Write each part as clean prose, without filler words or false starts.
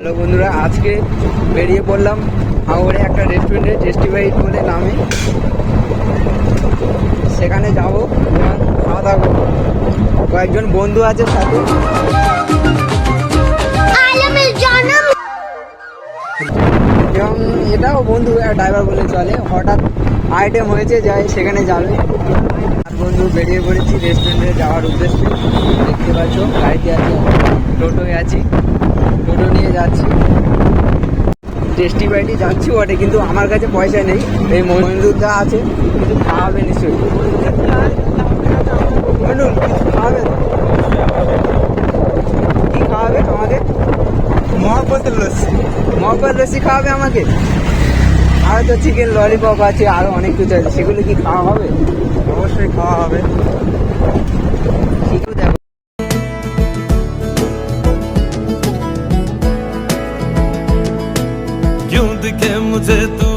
Hello বন্ধুরা, আজকে বেরিয়ে পড়লাম হাওড়ে একটা রেস্টুরেন্টে, টেস্টি বাইট বলে নামে। সেখানে যাব এবং খাওয়া দাওয়া করবো। কয়েকজন বন্ধু আছে সাথে, এবং এটাও বন্ধু ড্রাইভার বলে চলে। হঠাৎ আইটেম হয়েছে যাই সেখানে যাবে। আর বন্ধু বেরিয়ে পড়েছি রেস্টুরেন্টে যাওয়ার উদ্দেশ্যে। দেখতে পাচ্ছ গাড়িতে আছি, টোটোয় আছি, টোটো নিয়ে যাচ্ছি। টেস্টি বাইটে যাচ্ছি বটে, কিন্তু আমার কাছে পয়সা নেই। এই মহিন্দুরদা আছে, কিছু খাওয়াবে নিশ্চয়ই। মহিন্দুর কিছু খাওয়াবে? কি খাওয়াবে আমাকে? মহব্বতের লস্যি। মহব্বত লস্যি খাওয়াবে আমাকে? আর তো চিকেন ললিপপ আছে, আরও অনেক কিছু আছে, সেগুলো কি খাওয়া হবে? অবশ্যই খাওয়া হবে। কিছু দেখো, क्यों दिखे मुझे तू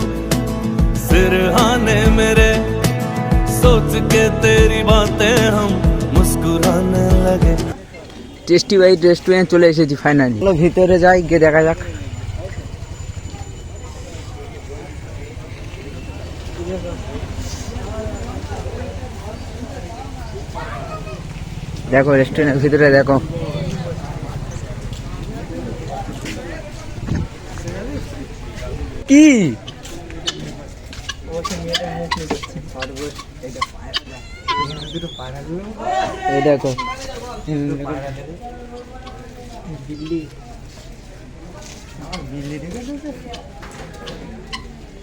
सिरहाने मेरे, सोच के तेरी बातें हम मुस्कुराने लगे। টেস্টি বাইট রেস্টুরেন্ট চলে এসেছি ফাইনালি। চলো ভিতরে যাই, গিয়ে দেখা যাক। দেখো রেস্টুরেন্টের ভিতরে দেখো, কি এই দেখো বিল্লি, বিল্লি দেখেছো?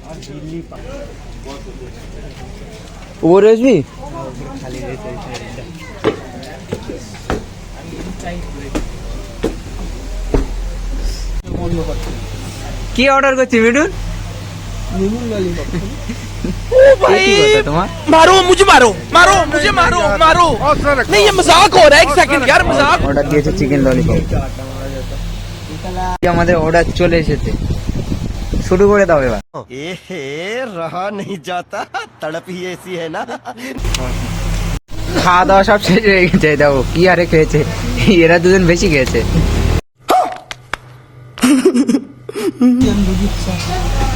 আর বিল্লি ওর আসবি খালি কি অর্ডার করছি মিঠুন? मारो मुझे, मारो मारो मुझे, मारो मारो। नहीं ये मजाक हो रहा है, एक सेकंड यार, मजाक। অর্ডার দিয়েছে চিকেন ললিপপ। আমাদের অর্ডার চলে এসেছে, শুরু করে দাও এবার। एहे रहा नहीं जाता, तड़प ही ऐसी है ना। খাওয়া দাওয়া সব শেষ হয়ে গেছে। দেখো কি আরে খেয়েছে, এরা দুজন বেশি খেয়েছে।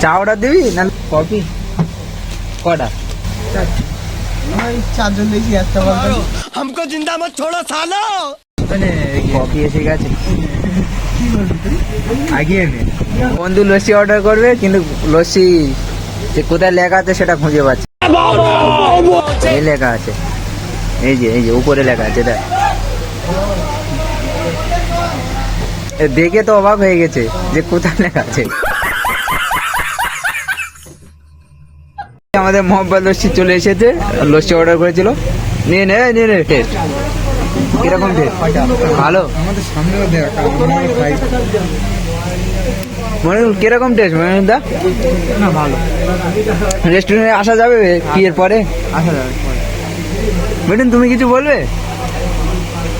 চা অর্ডার দিবি না কফি? কটা? चार्जर लेके आता हूँ। हमको जिंदा मत छोड़ो सालो। কফি এসে গেছে, আগিয়ে নে। বন্ধু লস্যি অর্ডার করবে, কিন্তু লস্যি যে কোথায় লেখা আছে সেটা খুঁজে পাচ্ছে। এই লেখা আছে, এই যে এই যে উপরে লেখা আছে, দেখ। দেখে তো অবাক হয়ে গেছে যে কোথায় লেখা আছে। আমাদের মোহাম্মদ লস্যি চলে এসেছে, লস্যি অর্ডার করেছিল। নিয়ে নে নিয়ে নে, টেস্ট কিরকম? টেস্ট ভালো? আমাদের সামনেও মনিরুল কিরকম টেস্ট? মনিরুল দা না ভালো। রেস্টুরেন্টে আসা যাবে কি এর পরে? আসা যাবে। মিঠুন তুমি কিছু বলবে?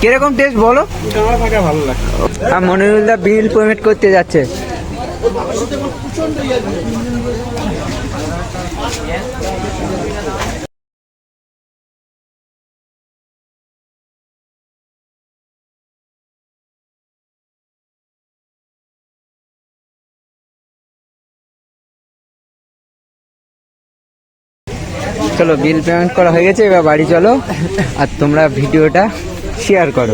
কিরকম টেস্ট বলো? ভালো লাগে। আর মনিরুল দা বিল পেমেন্ট করতে যাচ্ছে। চলো বিল পেমেন্ট করা হয়ে গেছে, এবার বাড়ি চলো। আর তোমরা ভিডিওটা শেয়ার করো।